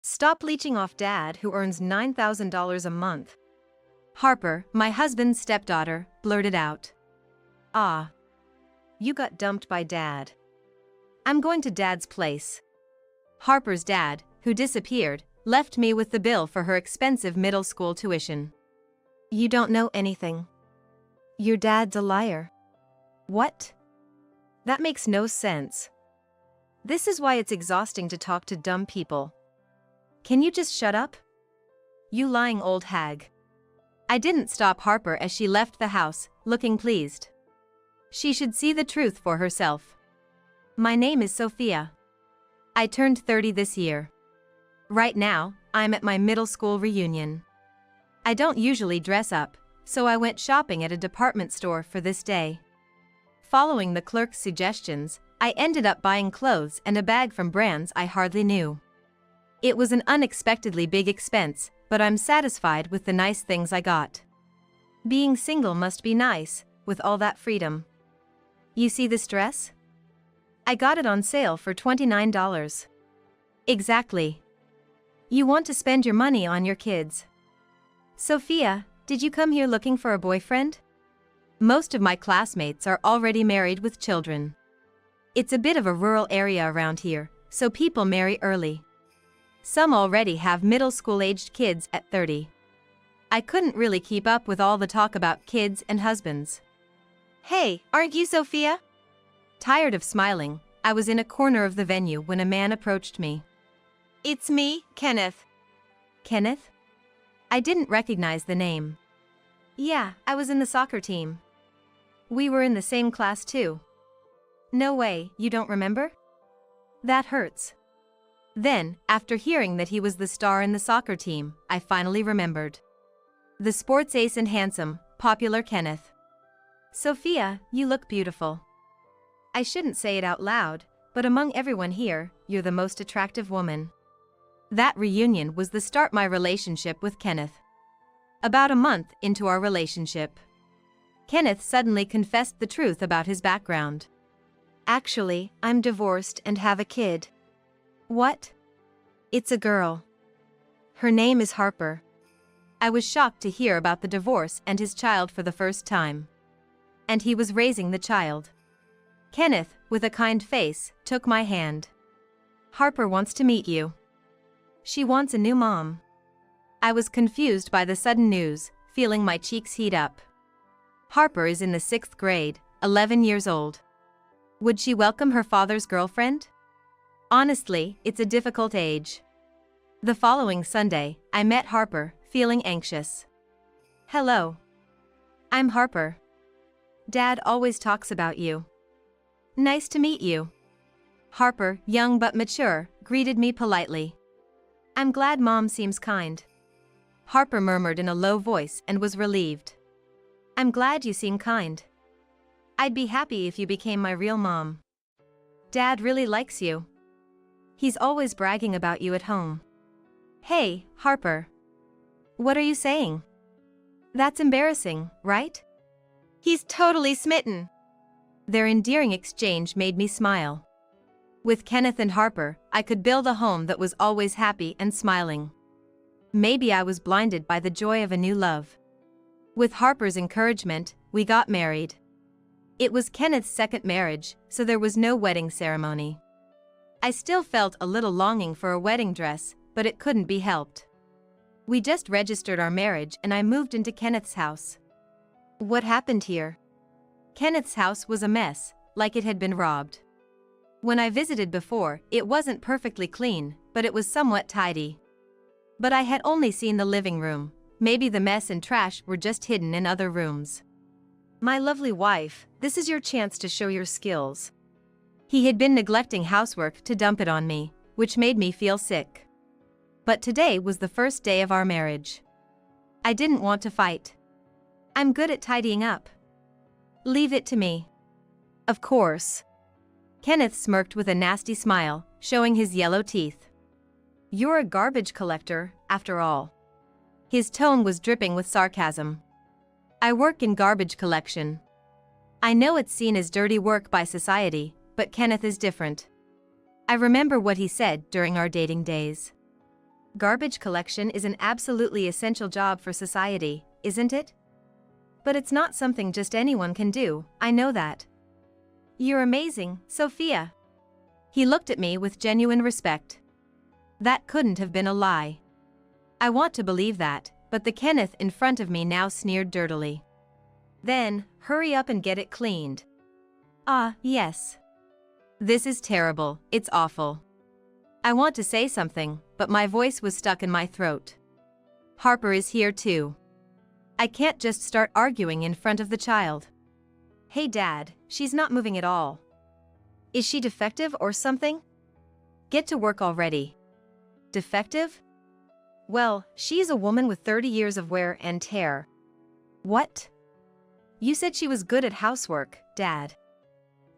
Stop leeching off Dad who earns $9,000 a month. Harper, my husband's stepdaughter, blurted out. Ah. You got dumped by Dad. I'm going to Dad's place. Harper's dad, who disappeared, left me with the bill for her expensive middle school tuition. You don't know anything. Your dad's a liar. What? That makes no sense. This is why it's exhausting to talk to dumb people. Can you just shut up? You lying old hag. I didn't stop Harper as she left the house, looking pleased. She should see the truth for herself. My name is Sophia. I turned 30 this year. Right now, I'm at my middle school reunion. I don't usually dress up, so I went shopping at a department store for this day. Following the clerk's suggestions, I ended up buying clothes and a bag from brands I hardly knew. It was an unexpectedly big expense, but I'm satisfied with the nice things I got. Being single must be nice, with all that freedom. You see this dress? I got it on sale for $29. Exactly. You want to spend your money on your kids. Sophia, did you come here looking for a boyfriend? Most of my classmates are already married with children. It's a bit of a rural area around here, so people marry early. Some already have middle school-aged kids at 30. I couldn't really keep up with all the talk about kids and husbands. Hey, aren't you Sophia? Tired of smiling, I was in a corner of the venue when a man approached me. It's me, Kenneth. Kenneth? I didn't recognize the name. Yeah, I was in the soccer team. We were in the same class too. No way, you don't remember? That hurts. Then, after hearing that he was the star in the soccer team, I finally remembered. The sports ace and handsome, popular Kenneth. Sophia, you look beautiful. I shouldn't say it out loud, but among everyone here, you're the most attractive woman. That reunion was the start of my relationship with Kenneth. About a month into our relationship, Kenneth suddenly confessed the truth about his background. Actually, I'm divorced and have a kid. What? It's a girl. Her name is Harper. I was shocked to hear about the divorce and his child for the first time. And he was raising the child. Kenneth, with a kind face, took my hand. Harper wants to meet you. She wants a new mom. I was confused by the sudden news, feeling my cheeks heat up. Harper is in the 6th grade, 11 years old. Would she welcome her father's girlfriend? Honestly, it's a difficult age. The following Sunday, I met Harper, feeling anxious. Hello. I'm Harper. Dad always talks about you. Nice to meet you. Harper, young but mature, greeted me politely. I'm glad Mom seems kind. Harper murmured in a low voice and was relieved. I'm glad you seem kind. I'd be happy if you became my real mom. Dad really likes you. He's always bragging about you at home. Hey, Harper. What are you saying? That's embarrassing, right? He's totally smitten. Their endearing exchange made me smile. With Kenneth and Harper, I could build a home that was always happy and smiling. Maybe I was blinded by the joy of a new love. With Harper's encouragement, we got married. It was Kenneth's second marriage, so there was no wedding ceremony. I still felt a little longing for a wedding dress, but it couldn't be helped. We just registered our marriage and I moved into Kenneth's house. What happened here? Kenneth's house was a mess, like it had been robbed. When I visited before, it wasn't perfectly clean, but it was somewhat tidy. But I had only seen the living room. Maybe the mess and trash were just hidden in other rooms. My lovely wife, this is your chance to show your skills. He had been neglecting housework to dump it on me, which made me feel sick. But today was the first day of our marriage. I didn't want to fight. I'm good at tidying up. Leave it to me. Of course. Kenneth smirked with a nasty smile, showing his yellow teeth. You're a garbage collector, after all. His tone was dripping with sarcasm. I work in garbage collection. I know it's seen as dirty work by society, but Kenneth is different. I remember what he said during our dating days. Garbage collection is an absolutely essential job for society, isn't it? But it's not something just anyone can do, I know that. You're amazing, Sophia. He looked at me with genuine respect. That couldn't have been a lie. I want to believe that, but the Kenneth in front of me now sneered dirtily. Then, hurry up and get it cleaned. Ah, yes. This is terrible, it's awful. I want to say something, but my voice was stuck in my throat. Harper is here too. I can't just start arguing in front of the child. Hey Dad, she's not moving at all. Is she defective or something? Get to work already. Defective? Well, she's a woman with 30 years of wear and tear. What? You said she was good at housework, Dad.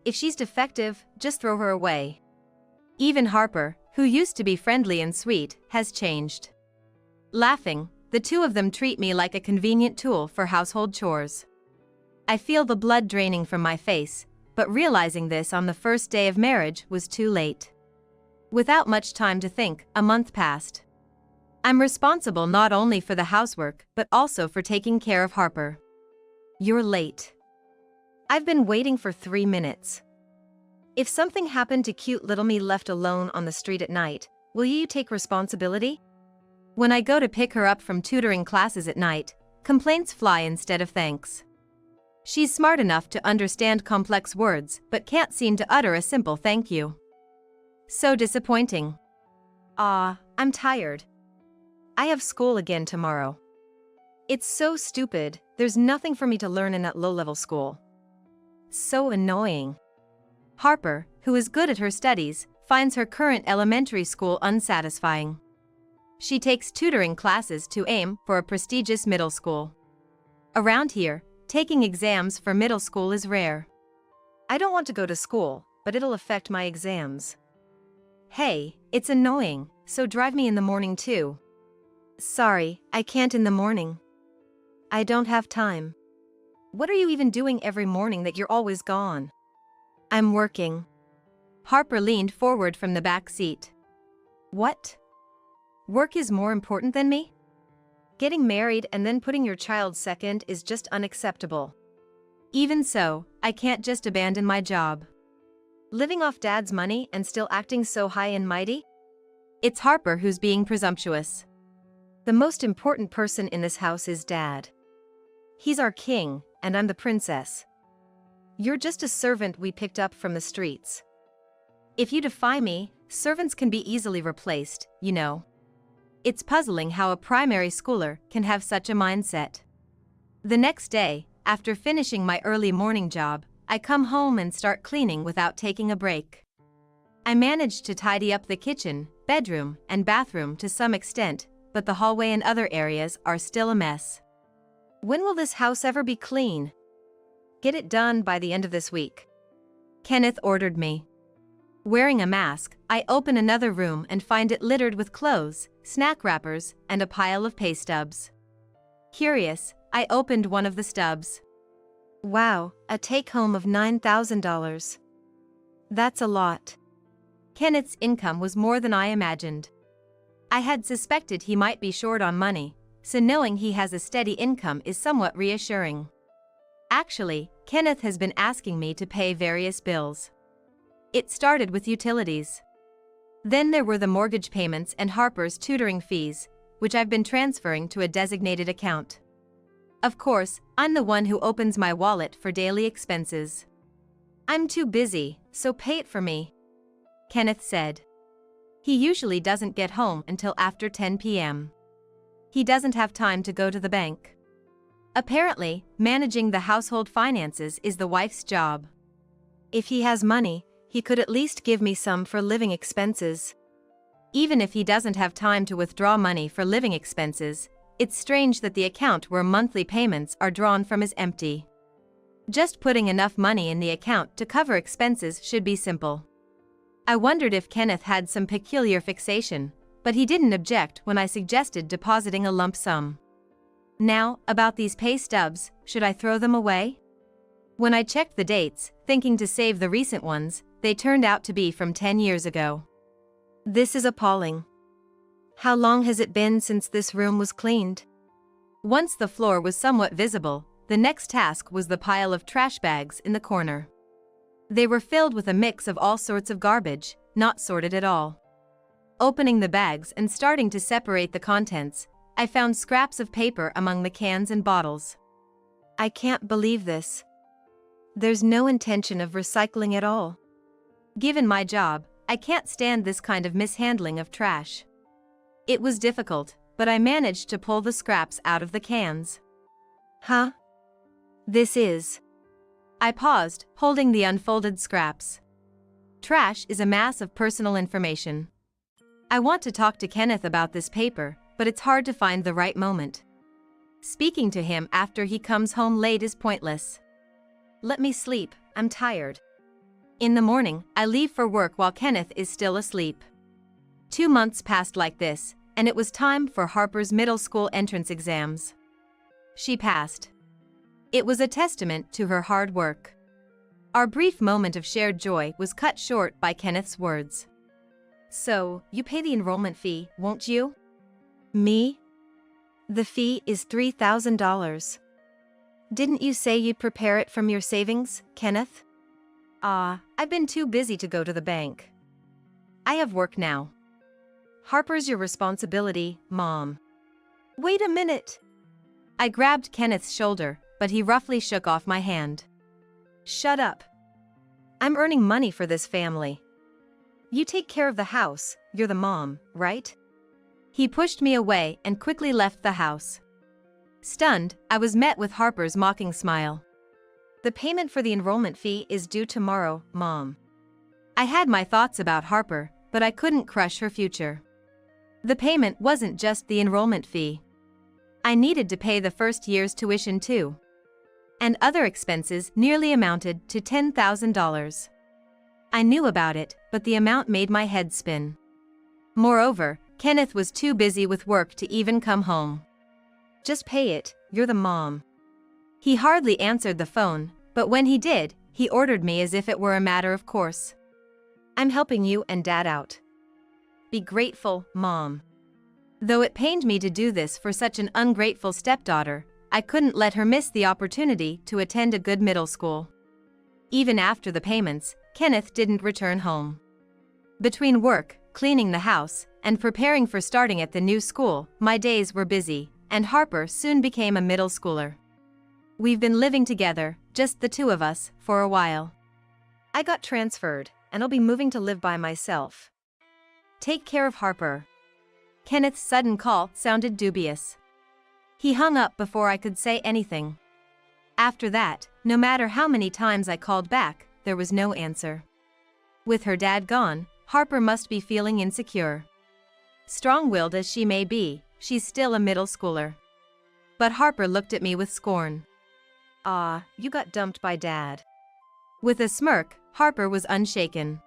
If she's defective, just throw her away. Even Harper, who used to be friendly and sweet, has changed. Laughing, the two of them treat me like a convenient tool for household chores. I feel the blood draining from my face, but realizing this on the first day of marriage was too late. Without much time to think, a month passed. I'm responsible not only for the housework, but also for taking care of Harper. You're late. I've been waiting for 3 minutes. If something happened to cute little me left alone on the street at night, will you take responsibility? When I go to pick her up from tutoring classes at night, complaints fly instead of thanks. She's smart enough to understand complex words, but can't seem to utter a simple thank you. So disappointing. I'm tired. I have school again tomorrow. It's so stupid, there's nothing for me to learn in that low-level school. So annoying. Harper, who is good at her studies, finds her current elementary school unsatisfying. She takes tutoring classes to aim for a prestigious middle school. Around here, taking exams for middle school is rare. I don't want to go to school, but it'll affect my exams. Hey, it's annoying, so drive me in the morning too. Sorry, I can't in the morning. I don't have time. What are you even doing every morning that you're always gone? I'm working. Harper leaned forward from the back seat. What? Work is more important than me? Getting married and then putting your child second is just unacceptable. Even so, I can't just abandon my job. Living off Dad's money and still acting so high and mighty? It's Harper who's being presumptuous. The most important person in this house is Dad. He's our king, and I'm the princess. You're just a servant we picked up from the streets. If you defy me, servants can be easily replaced, you know. It's puzzling how a primary schooler can have such a mindset. The next day, after finishing my early morning job, I come home and start cleaning without taking a break. I managed to tidy up the kitchen, bedroom, and bathroom to some extent, but the hallway and other areas are still a mess. When will this house ever be clean? Get it done by the end of this week. Kenneth ordered me. Wearing a mask, I open another room and find it littered with clothes, snack wrappers, and a pile of pay stubs. Curious, I opened one of the stubs. Wow, a take-home of $9,000. That's a lot. Kenneth's income was more than I imagined. I had suspected he might be short on money, so knowing he has a steady income is somewhat reassuring. Actually, Kenneth has been asking me to pay various bills. It started with utilities. Then there were the mortgage payments and Harper's tutoring fees, which I've been transferring to a designated account. Of course, I'm the one who opens my wallet for daily expenses. I'm too busy, so pay it for me, Kenneth said. He usually doesn't get home until after 10 p.m. He doesn't have time to go to the bank. Apparently, managing the household finances is the wife's job. If he has money, he could at least give me some for living expenses. Even if he doesn't have time to withdraw money for living expenses, it's strange that the account where monthly payments are drawn from is empty. Just putting enough money in the account to cover expenses should be simple. I wondered if Kenneth had some peculiar fixation, but he didn't object when I suggested depositing a lump sum. Now, about these pay stubs, should I throw them away? When I checked the dates, thinking to save the recent ones, they turned out to be from 10 years ago. This is appalling. How long has it been since this room was cleaned? Once the floor was somewhat visible, the next task was the pile of trash bags in the corner. They were filled with a mix of all sorts of garbage, not sorted at all. Opening the bags and starting to separate the contents, I found scraps of paper among the cans and bottles. I can't believe this. There's no intention of recycling at all. Given my job, I can't stand this kind of mishandling of trash. It was difficult, but I managed to pull the scraps out of the cans. Huh? This is... I paused, holding the unfolded scraps. Trash is a mass of personal information. I want to talk to Kenneth about this paper, but it's hard to find the right moment. Speaking to him after he comes home late is pointless. Let me sleep, I'm tired. In the morning, I leave for work while Kenneth is still asleep. 2 months passed like this, and it was time for Harper's middle school entrance exams. She passed. It was a testament to her hard work. Our brief moment of shared joy was cut short by Kenneth's words. So, you pay the enrollment fee, won't you? Me? The fee is $3,000. Didn't you say you'd prepare it from your savings, Kenneth? I've been too busy to go to the bank. I have work now. Harper's your responsibility, Mom. Wait a minute. I grabbed Kenneth's shoulder, but he roughly shook off my hand. Shut up. I'm earning money for this family. You take care of the house, you're the mom, right? He pushed me away and quickly left the house. Stunned, I was met with Harper's mocking smile. The payment for the enrollment fee is due tomorrow, Mom. I had my thoughts about Harper, but I couldn't crush her future. The payment wasn't just the enrollment fee. I needed to pay the first year's tuition too. And other expenses nearly amounted to $10,000. I knew about it, but the amount made my head spin. Moreover, Kenneth was too busy with work to even come home. Just pay it, you're the mom. He hardly answered the phone, but when he did, he ordered me as if it were a matter of course. I'm helping you and Dad out. Be grateful, Mom. Though it pained me to do this for such an ungrateful stepdaughter, I couldn't let her miss the opportunity to attend a good middle school. Even after the payments, Kenneth didn't return home. Between work, cleaning the house, and preparing for starting at the new school, my days were busy, and Harper soon became a middle schooler. We've been living together, just the two of us, for a while. I got transferred, and I'll be moving to live by myself. Take care of Harper. Kenneth's sudden call sounded dubious. He hung up before I could say anything. After that, no matter how many times I called back, there was no answer. With her dad gone, Harper must be feeling insecure. Strong-willed as she may be, she's still a middle schooler. But Harper looked at me with scorn. You got dumped by Dad. With a smirk, Harper was unshaken.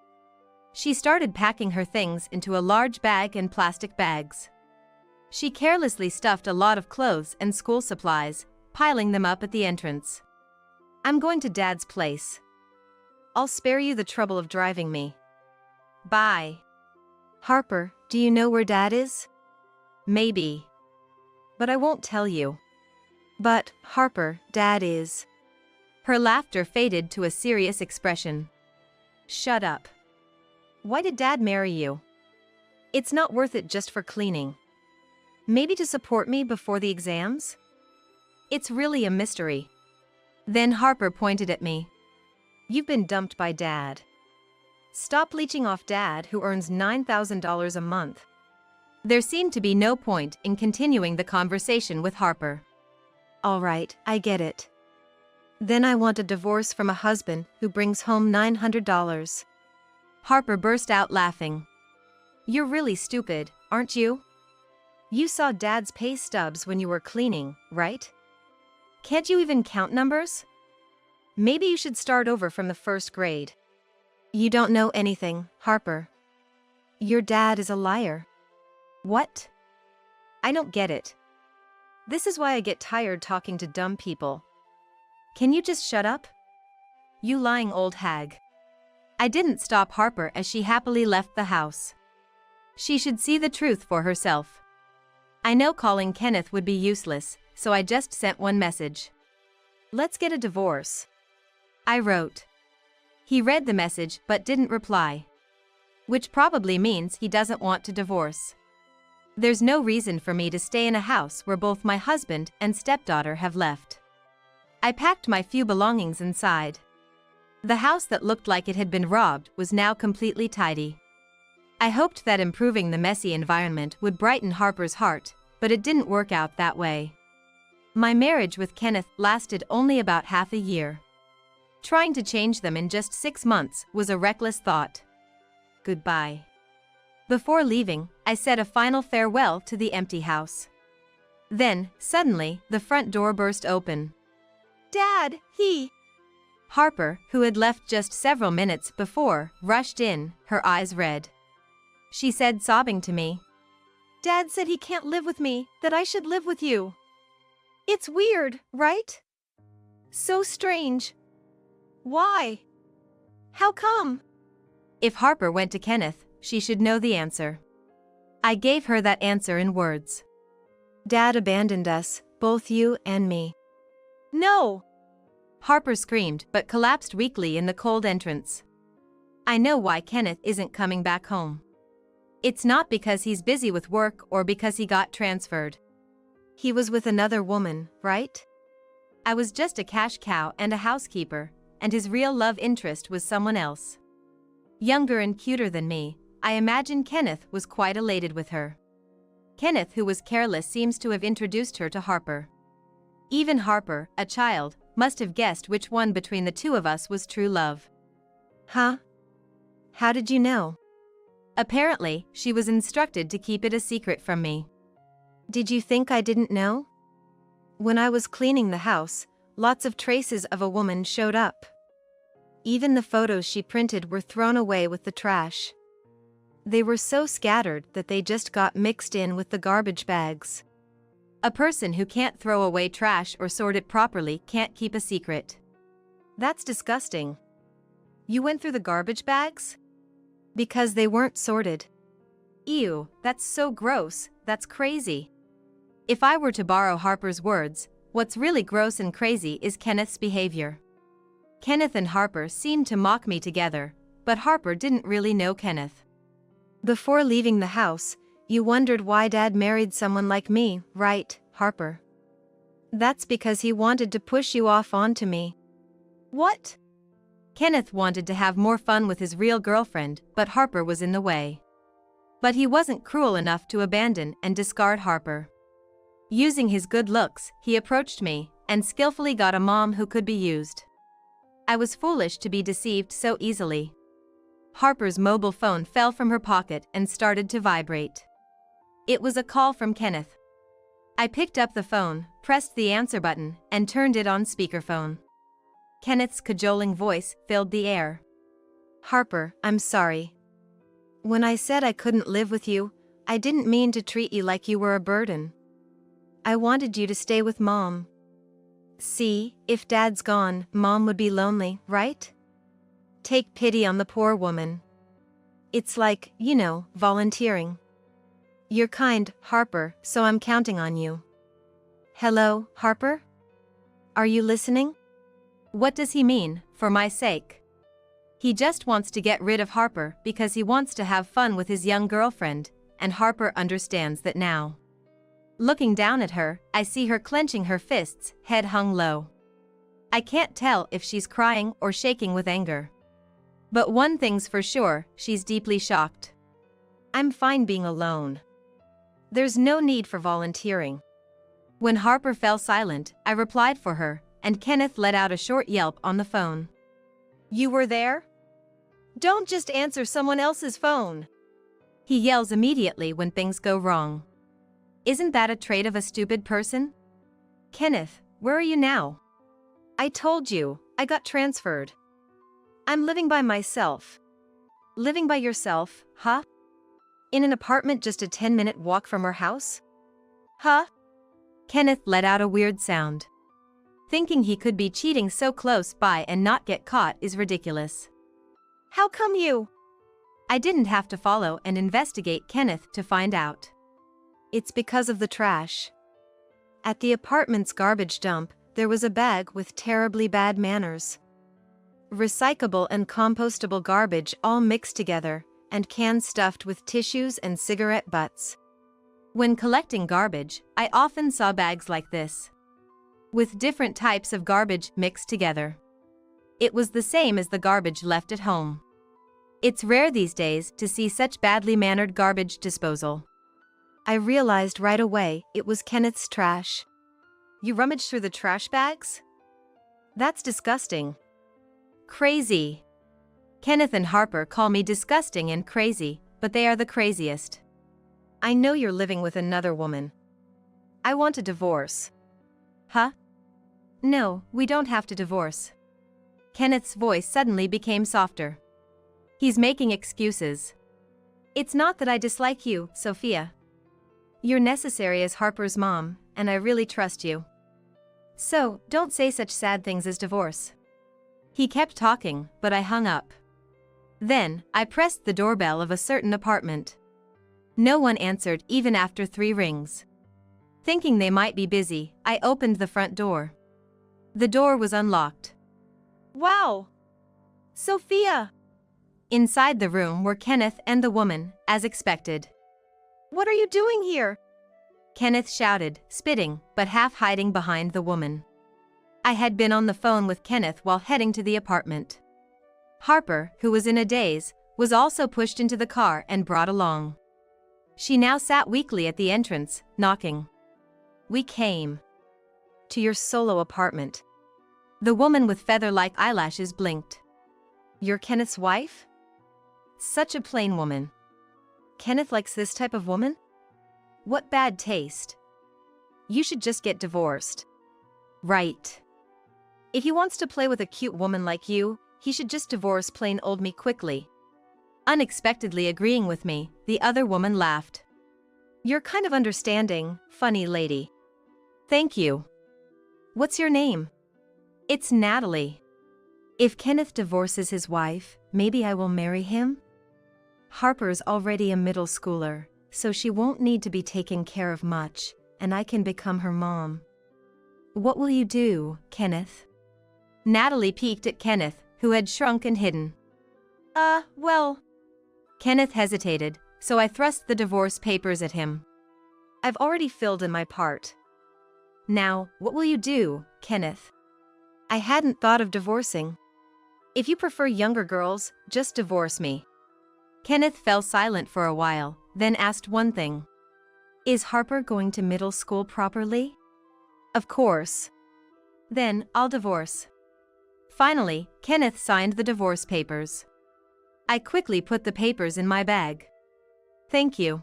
She started packing her things into a large bag and plastic bags. She carelessly stuffed a lot of clothes and school supplies, piling them up at the entrance. I'm going to Dad's place. I'll spare you the trouble of driving me. Bye. Harper, do you know where Dad is? Maybe. But I won't tell you. But, Harper, Dad is. Her laughter faded to a serious expression. Shut up. Why did Dad marry you? It's not worth it just for cleaning. Maybe to support me before the exams? It's really a mystery. Then Harper pointed at me. You've been dumped by Dad. Stop leeching off Dad, who earns $9,000 a month. There seemed to be no point in continuing the conversation with Harper. All right, I get it. Then I want a divorce from a husband who brings home $900. Harper burst out laughing. You're really stupid, aren't you? You saw Dad's pay stubs when you were cleaning, right? Can't you even count numbers? Maybe you should start over from the first grade. You don't know anything, Harper. Your dad is a liar. What? I don't get it. This is why I get tired talking to dumb people. Can you just shut up? You lying old hag. I didn't stop Harper as she happily left the house. She should see the truth for herself. I know calling Kenneth would be useless, so I just sent one message. "Let's get a divorce," I wrote. He read the message but didn't reply. Which probably means he doesn't want to divorce. There's no reason for me to stay in a house where both my husband and stepdaughter have left. I packed my few belongings inside. The house that looked like it had been robbed was now completely tidy. I hoped that improving the messy environment would brighten Harper's heart, but it didn't work out that way. My marriage with Kenneth lasted only about half a year. Trying to change them in just 6 months was a reckless thought. Goodbye. Before leaving, I said a final farewell to the empty house. Then, suddenly, the front door burst open. "Dad, Harper, who had left just several minutes before, rushed in, her eyes red. She said, sobbing to me, "Dad said he can't live with me, that I should live with you. It's weird, right? So strange. Why? How come?" If Harper went to Kenneth, she should know the answer. I gave her that answer in words. "Dad abandoned us, both you and me." "No!" Harper screamed but collapsed weakly in the cold entrance. I know why Kenneth isn't coming back home. It's not because he's busy with work or because he got transferred. He was with another woman, right? I was just a cash cow and a housekeeper, and his real love interest was someone else. Younger and cuter than me, I imagine Kenneth was quite elated with her. Kenneth, who was careless, seems to have introduced her to Harper. Even Harper, a child, must have guessed which one between the two of us was true love. Huh? How did you know? Apparently, she was instructed to keep it a secret from me. Did you think I didn't know? When I was cleaning the house, lots of traces of a woman showed up. Even the photos she printed were thrown away with the trash. They were so scattered that they just got mixed in with the garbage bags. A person who can't throw away trash or sort it properly can't keep a secret. That's disgusting. You went through the garbage bags? Because they weren't sorted. Ew, that's so gross, that's crazy. If I were to borrow Harper's words, what's really gross and crazy is Kenneth's behavior. Kenneth and Harper seemed to mock me together, but Harper didn't really know Kenneth. Before leaving the house, you wondered why Dad married someone like me, right, Harper? That's because he wanted to push you off onto me. What? Kenneth wanted to have more fun with his real girlfriend, but Harper was in the way. But he wasn't cruel enough to abandon and discard Harper. Using his good looks, he approached me, and skillfully got a mom who could be used. I was foolish to be deceived so easily. Harper's mobile phone fell from her pocket and started to vibrate. It was a call from Kenneth. I picked up the phone, pressed the answer button, and turned it on speakerphone. Kenneth's cajoling voice filled the air. "Harper, I'm sorry. When I said I couldn't live with you, I didn't mean to treat you like you were a burden. I wanted you to stay with Mom. See, if Dad's gone, Mom would be lonely, right? Take pity on the poor woman. It's like, volunteering. You're kind, Harper, so I'm counting on you. Hello, Harper? Are you listening?" What does he mean, for my sake? He just wants to get rid of Harper because he wants to have fun with his young girlfriend, and Harper understands that now. Looking down at her, I see her clenching her fists, head hung low. I can't tell if she's crying or shaking with anger. But one thing's for sure, she's deeply shocked. I'm fine being alone. There's no need for volunteering. When Harper fell silent, I replied for her, and Kenneth let out a short yelp on the phone. "You were there? Don't just answer someone else's phone." He yells immediately when things go wrong. Isn't that a trait of a stupid person? "Kenneth, where are you now?" "I told you, I got transferred. I'm living by myself." "Living by yourself, huh? In an apartment just a 10-minute walk from our house? Huh?" Kenneth let out a weird sound. Thinking he could be cheating so close by and not get caught is ridiculous. "How come you?" I didn't have to follow and investigate Kenneth to find out. It's because of the trash. At the apartment's garbage dump, there was a bag with terribly bad manners. Recyclable and compostable garbage all mixed together, and cans stuffed with tissues and cigarette butts. When collecting garbage, I often saw bags like this, with different types of garbage mixed together. It was the same as the garbage left at home. It's rare these days to see such badly mannered garbage disposal. I realized right away it was Kenneth's trash. You rummaged through the trash bags? That's disgusting. Crazy. Kenneth and Harper call me disgusting and crazy, but they are the craziest. I know you're living with another woman. I want a divorce. Huh? No, we don't have to divorce. Kenneth's voice suddenly became softer. He's making excuses. It's not that I dislike you, Sophia. You're necessary as Harper's mom, and I really trust you. So, don't say such sad things as divorce. He kept talking, but I hung up. Then, I pressed the doorbell of a certain apartment. No one answered even after 3 rings. Thinking they might be busy, I opened the front door. The door was unlocked. Wow! Sophia! Inside the room were Kenneth and the woman, as expected. What are you doing here? Kenneth shouted, spitting, but half hiding behind the woman. I had been on the phone with Kenneth while heading to the apartment. Harper, who was in a daze, was also pushed into the car and brought along. She now sat weakly at the entrance, knocking. We came to your solo apartment. The woman with feather-like eyelashes blinked. You're Kenneth's wife? Such a plain woman. Kenneth likes this type of woman? What bad taste. You should just get divorced. Right. If he wants to play with a cute woman like you, he should just divorce plain old me quickly. Unexpectedly agreeing with me, the other woman laughed. You're kind of understanding, funny lady. Thank you. What's your name? It's Natalie. If Kenneth divorces his wife, maybe I will marry him? Harper's already a middle schooler, so she won't need to be taken care of much, and I can become her mom. What will you do, Kenneth? Natalie peeked at Kenneth, who had shrunk and hidden. Well. Kenneth hesitated, so I thrust the divorce papers at him. I've already filled in my part. Now, what will you do, Kenneth? I hadn't thought of divorcing. If you prefer younger girls, just divorce me. Kenneth fell silent for a while, then asked one thing. Is Harper going to middle school properly? Of course. Then, I'll divorce. Finally, Kenneth signed the divorce papers. I quickly put the papers in my bag. Thank you.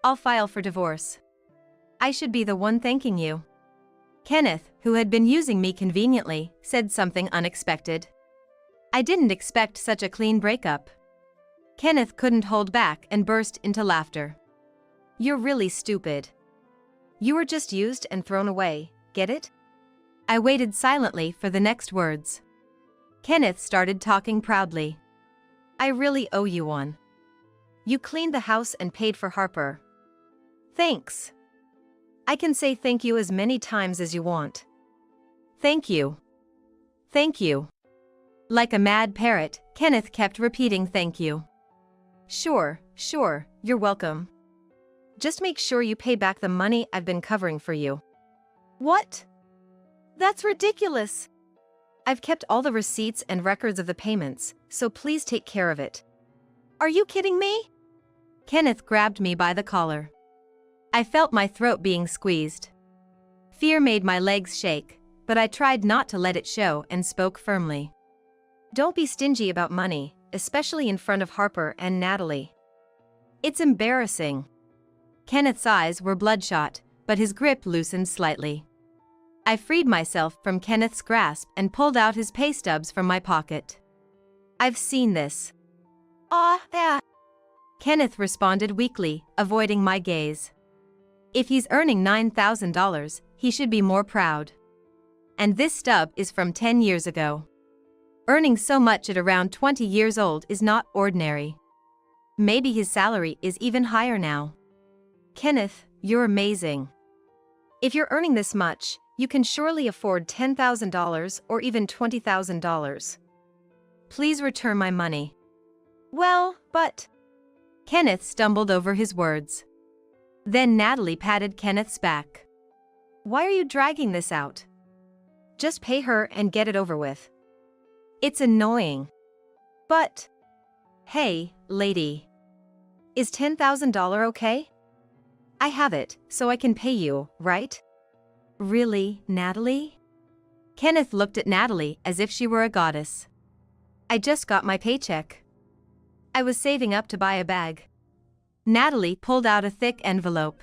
I'll file for divorce. I should be the one thanking you. Kenneth, who had been using me conveniently, said something unexpected. I didn't expect such a clean breakup. Kenneth couldn't hold back and burst into laughter. You're really stupid. You were just used and thrown away, get it? I waited silently for the next words. Kenneth started talking proudly. I really owe you one. You cleaned the house and paid for Harper. Thanks. I can say thank you as many times as you want. Thank you. Thank you. Like a mad parrot, Kenneth kept repeating thank you. Sure, you're welcome. Just make sure you pay back the money I've been covering for you. What? That's ridiculous. I've kept all the receipts and records of the payments, so please take care of it. Are you kidding me? Kenneth grabbed me by the collar. I felt my throat being squeezed. Fear made my legs shake, but I tried not to let it show and spoke firmly. Don't be stingy about money, especially in front of Harper and Natalie. It's embarrassing. Kenneth's eyes were bloodshot, but his grip loosened slightly. I freed myself from Kenneth's grasp and pulled out his pay stubs from my pocket. I've seen this. Kenneth responded weakly, avoiding my gaze. If he's earning $9,000, he should be more proud. And this stub is from 10 years ago. Earning so much at around 20 years old is not ordinary. Maybe his salary is even higher now. Kenneth, you're amazing. If you're earning this much, you can surely afford $10,000 or even $20,000. Please return my money. Well, but... Kenneth stumbled over his words. Then Natalie patted Kenneth's back. Why are you dragging this out? Just pay her and get it over with. It's annoying. But... Hey, lady. Is $10,000 okay? I have it, so I can pay you, right? Really, Natalie? Kenneth looked at Natalie as if she were a goddess. I just got my paycheck. I was saving up to buy a bag. Natalie pulled out a thick envelope.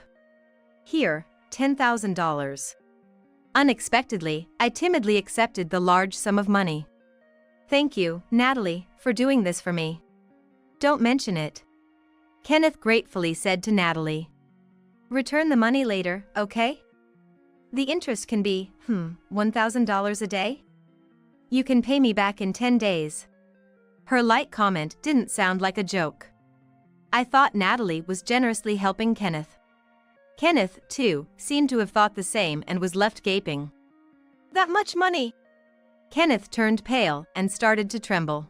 Here, $10,000. Unexpectedly, I timidly accepted the large sum of money. Thank you, Natalie, for doing this for me. Don't mention it. Kenneth gratefully said to Natalie. Return the money later, okay? The interest can be, $1,000 a day? You can pay me back in 10 days. Her light comment didn't sound like a joke. I thought Natalie was generously helping Kenneth. Kenneth, too, seemed to have thought the same and was left gaping. That much money? Kenneth turned pale and started to tremble.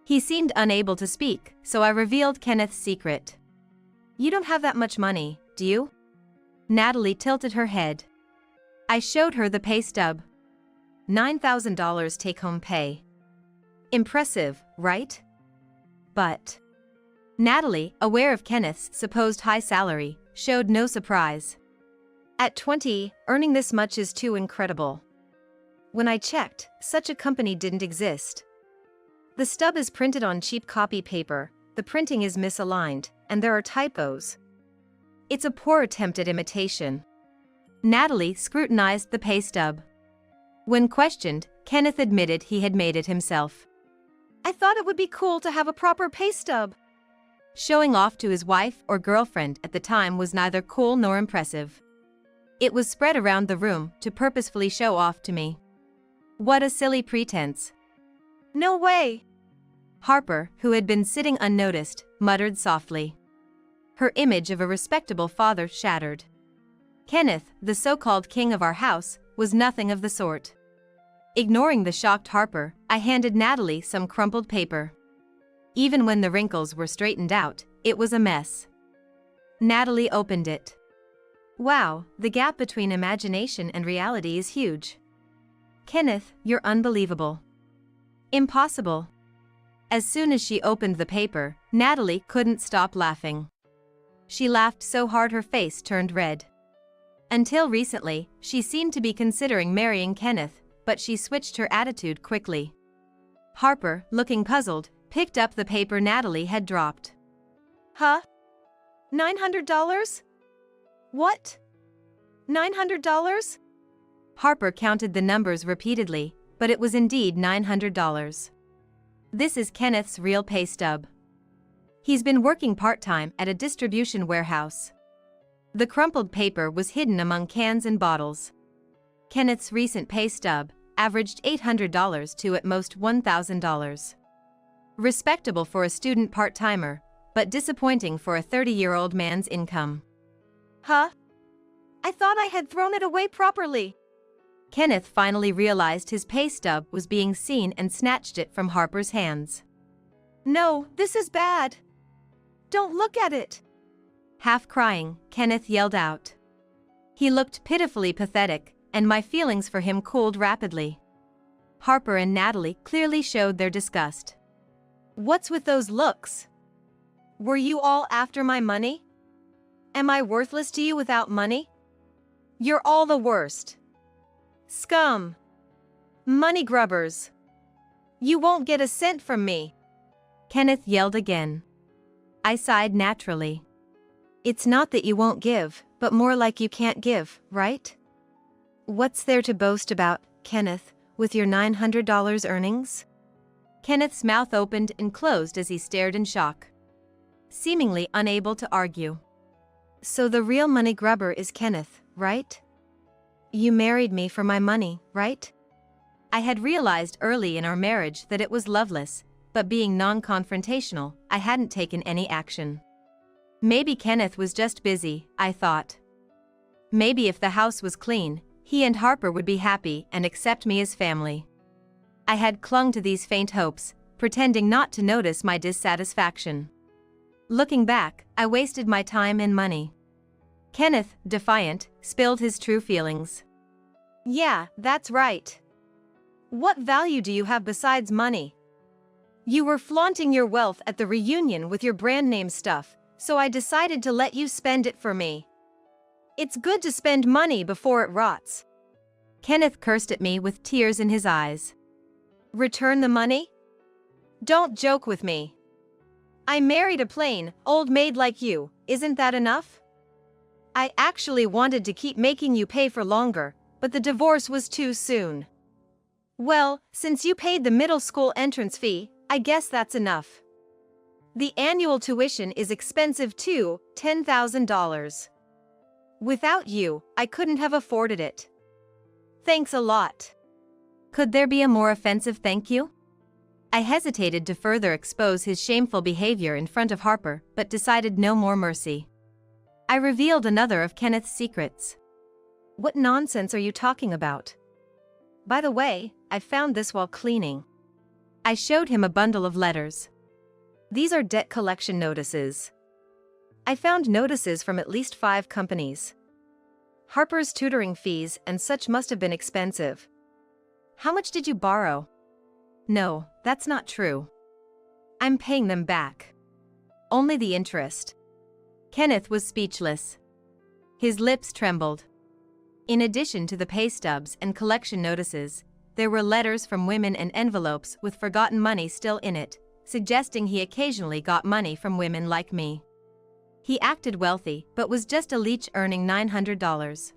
He seemed unable to speak, so I revealed Kenneth's secret. You don't have that much money, do you? Natalie tilted her head. I showed her the pay stub. $9,000 take-home pay. Impressive, right? But... Natalie, aware of Kenneth's supposed high salary, showed no surprise. At 20, earning this much is too incredible. When I checked, such a company didn't exist. The stub is printed on cheap copy paper, the printing is misaligned, and there are typos. It's a poor attempt at imitation. Natalie scrutinized the pay stub. When questioned, Kenneth admitted he had made it himself. I thought it would be cool to have a proper pay stub. Showing off to his wife or girlfriend at the time was neither cool nor impressive. It was spread around the room to purposefully show off to me. What a silly pretense. No way! Harper, who had been sitting unnoticed, muttered softly. Her image of a respectable father shattered. Kenneth, the so-called king of our house, was nothing of the sort. Ignoring the shocked Harper, I handed Natalie some crumpled paper. Even when the wrinkles were straightened out, it was a mess. Natalie opened it. Wow, the gap between imagination and reality is huge. Kenneth, you're unbelievable. Impossible. As soon as she opened the paper, Natalie couldn't stop laughing. She laughed so hard her face turned red. Until recently, she seemed to be considering marrying Kenneth, but she switched her attitude quickly. Harper, looking puzzled, picked up the paper Natalie had dropped. Huh? $900? What? $900? Harper counted the numbers repeatedly, but it was indeed $900. This is Kenneth's real pay stub. He's been working part-time at a distribution warehouse. The crumpled paper was hidden among cans and bottles. Kenneth's recent pay stub averaged $800 to at most $1,000. Respectable for a student part-timer, but disappointing for a 30-year-old man's income. Huh? I thought I had thrown it away properly. Kenneth finally realized his pay stub was being seen and snatched it from Harper's hands. No, this is bad. Don't look at it. Half crying, Kenneth yelled out. He looked pitifully pathetic, and my feelings for him cooled rapidly. Harper and Natalie clearly showed their disgust. What's with those looks? Were you all after my money? Am I worthless to you without money? You're all the worst. Scum. Money grubbers. You won't get a cent from me. Kenneth yelled again. I sighed naturally. It's not that you won't give, but more like you can't give, right? What's there to boast about, Kenneth, with your $900 earnings? Kenneth's mouth opened and closed as he stared in shock, seemingly unable to argue. So the real money grubber is Kenneth, right? You married me for my money, right? I had realized early in our marriage that it was loveless, but being non-confrontational, I hadn't taken any action. Maybe Kenneth was just busy, I thought. Maybe if the house was clean, he and Harper would be happy and accept me as family. I had clung to these faint hopes, pretending not to notice my dissatisfaction. Looking back, I wasted my time and money. Kenneth, defiant, spilled his true feelings. Yeah, that's right. What value do you have besides money? You were flaunting your wealth at the reunion with your brand name stuff, so I decided to let you spend it for me. It's good to spend money before it rots. Kenneth cursed at me with tears in his eyes. Return the money? Don't joke with me. I married a plain, old maid like you, isn't that enough? I actually wanted to keep making you pay for longer, but the divorce was too soon. Well, since you paid the middle school entrance fee, I guess that's enough. The annual tuition is expensive too, $10,000. Without you, I couldn't have afforded it. Thanks a lot. Could there be a more offensive thank you? I hesitated to further expose his shameful behavior in front of Harper, but decided no more mercy. I revealed another of Kenneth's secrets. What nonsense are you talking about? By the way, I found this while cleaning. I showed him a bundle of letters. These are debt collection notices. I found notices from at least 5 companies. Harper's tutoring fees and such must have been expensive. How much did you borrow? No, that's not true. I'm paying them back. Only the interest. Kenneth was speechless. His lips trembled. In addition to the pay stubs and collection notices, there were letters from women and envelopes with forgotten money still in it, suggesting he occasionally got money from women like me. He acted wealthy, but was just a leech earning $900.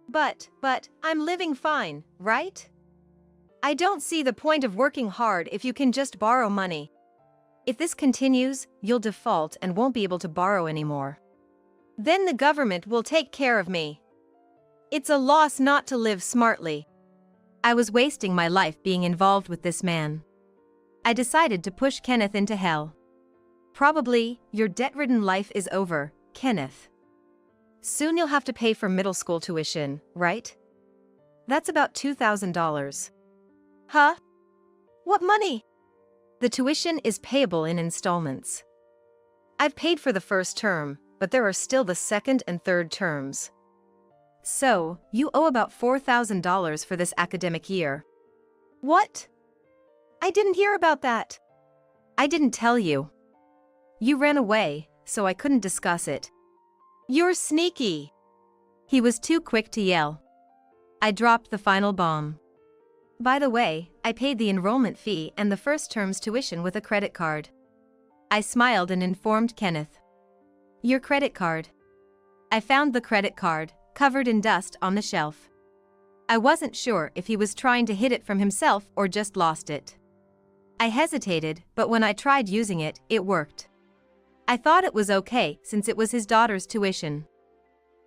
But, I'm living fine, right? I don't see the point of working hard if you can just borrow money. If this continues, you'll default and won't be able to borrow anymore. Then the government will take care of me. It's a loss not to live smartly. I was wasting my life being involved with this man. I decided to push Kenneth into hell. Probably, your debt-ridden life is over, Kenneth. Soon you'll have to pay for middle school tuition, right? That's about $2,000. Huh? What money? The tuition is payable in installments. I've paid for the first term, but there are still the second and third terms. So, you owe about $4,000 for this academic year. What? I didn't hear about that. I didn't tell you. You ran away, so I couldn't discuss it. You're sneaky. He was too quick to yell. I dropped the final bomb. By the way, I paid the enrollment fee and the first term's tuition with a credit card. I smiled and informed Kenneth. Your credit card. I found the credit card, covered in dust, on the shelf. I wasn't sure if he was trying to hid it from himself or just lost it. I hesitated, but when I tried using it, it worked. I thought it was okay since it was his daughter's tuition.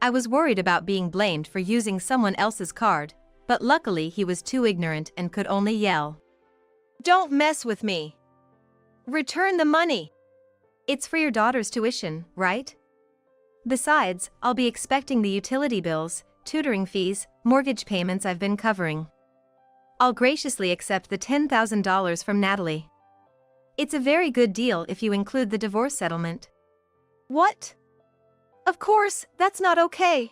I was worried about being blamed for using someone else's card, but luckily he was too ignorant and could only yell. Don't mess with me. Return the money. It's for your daughter's tuition, right? Besides, I'll be expecting the utility bills, tutoring fees, mortgage payments I've been covering. I'll graciously accept the $10,000 from Natalie. It's a very good deal if you include the divorce settlement. What? Of course, that's not okay.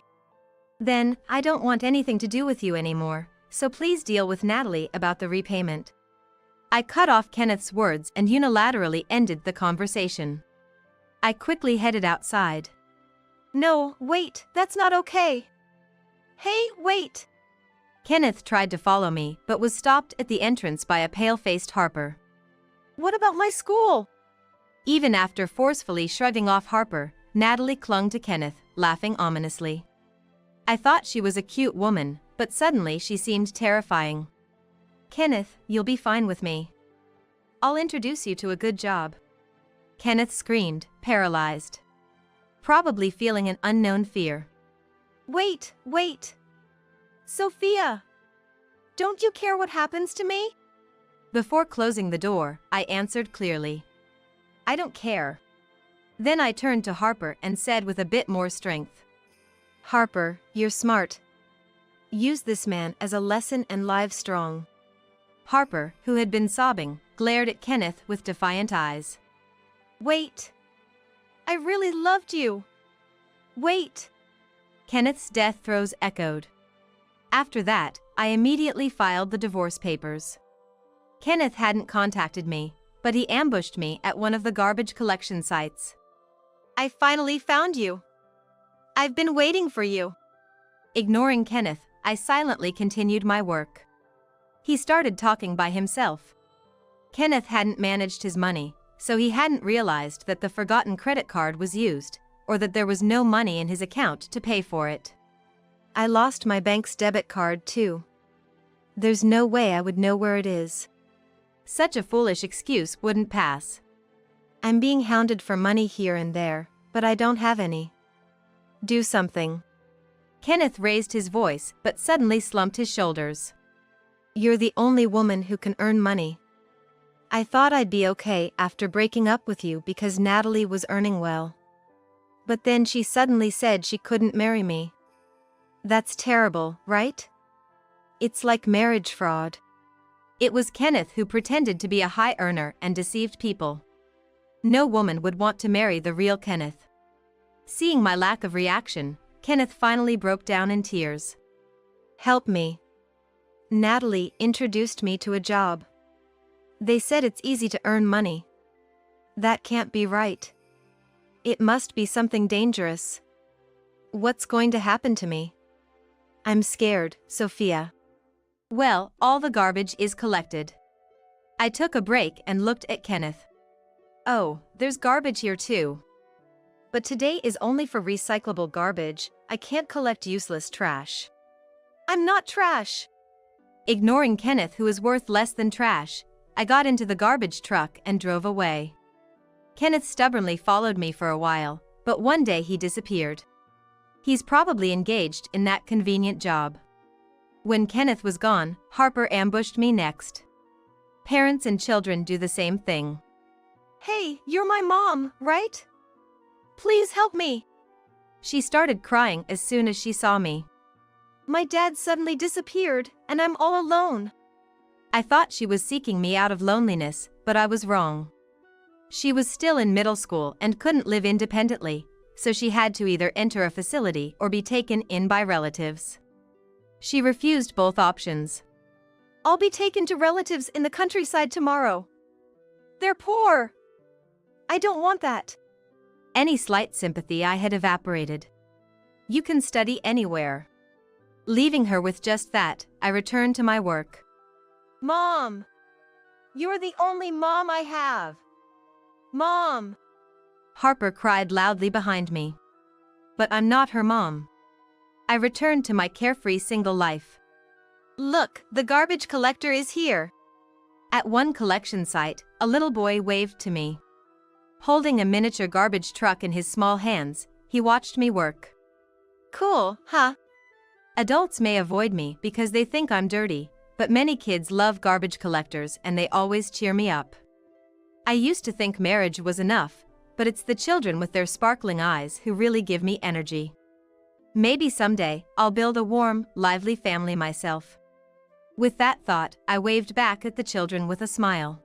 Then, I don't want anything to do with you anymore, so please deal with Natalie about the repayment. I cut off Kenneth's words and unilaterally ended the conversation. I quickly headed outside. No, wait, that's not okay. Hey, wait! Kenneth tried to follow me, but was stopped at the entrance by a pale-faced Harper. What about my school? Even after forcefully shrugging off Harper, Natalie clung to Kenneth, laughing ominously. I thought she was a cute woman, but suddenly she seemed terrifying. Kenneth, you'll be fine with me. I'll introduce you to a good job. Kenneth screamed, paralyzed. Probably feeling an unknown fear. Wait! Sophia! Don't you care what happens to me? Before closing the door, I answered clearly. I don't care. Then I turned to Harper and said with a bit more strength. Harper, you're smart. Use this man as a lesson and live strong. Harper, who had been sobbing, glared at Kenneth with defiant eyes. Wait. I really loved you. Wait. Kenneth's death throes echoed. After that, I immediately filed the divorce papers. Kenneth hadn't contacted me, but he ambushed me at one of the garbage collection sites. I finally found you. I've been waiting for you. Ignoring Kenneth, I silently continued my work. He started talking by himself. Kenneth hadn't managed his money, so he hadn't realized that the forgotten credit card was used, or that there was no money in his account to pay for it. I lost my bank's debit card too. There's no way I would know where it is. Such a foolish excuse wouldn't pass. I'm being hounded for money here and there, but I don't have any. Do something. Kenneth raised his voice but suddenly slumped his shoulders. You're the only woman who can earn money. I thought I'd be okay after breaking up with you because Natalie was earning well. But then she suddenly said she couldn't marry me. That's terrible, right? It's like marriage fraud. It was Kenneth who pretended to be a high earner and deceived people. No woman would want to marry the real Kenneth. Seeing my lack of reaction, Kenneth finally broke down in tears. Help me. Natalie introduced me to a job. They said it's easy to earn money. That can't be right. It must be something dangerous. What's going to happen to me? I'm scared, Sophia. Well, all the garbage is collected. I took a break and looked at Kenneth. Oh, there's garbage here too. But today is only for recyclable garbage. I can't collect useless trash. I'm not trash. Ignoring Kenneth, who is worth less than trash, I got into the garbage truck and drove away. Kenneth stubbornly followed me for a while, but one day he disappeared. He's probably engaged in that convenient job. When Kenneth was gone, Harper ambushed me next. Parents and children do the same thing. Hey, you're my mom, right? Please help me. She started crying as soon as she saw me. My dad suddenly disappeared, and I'm all alone. I thought she was seeking me out of loneliness, but I was wrong. She was still in middle school and couldn't live independently, so she had to either enter a facility or be taken in by relatives. She refused both options. I'll be taken to relatives in the countryside tomorrow. They're poor. I don't want that. Any slight sympathy I had evaporated. You can study anywhere. Leaving her with just that, I returned to my work. Mom! You're the only mom I have. Mom! Harper cried loudly behind me. But I'm not her mom. I returned to my carefree single life. Look, the garbage collector is here. At one collection site, a little boy waved to me. Holding a miniature garbage truck in his small hands, he watched me work. Cool, huh? Adults may avoid me because they think I'm dirty, but many kids love garbage collectors and they always cheer me up. I used to think marriage was enough, but it's the children with their sparkling eyes who really give me energy. Maybe someday, I'll build a warm, lively family myself. With that thought, I waved back at the children with a smile.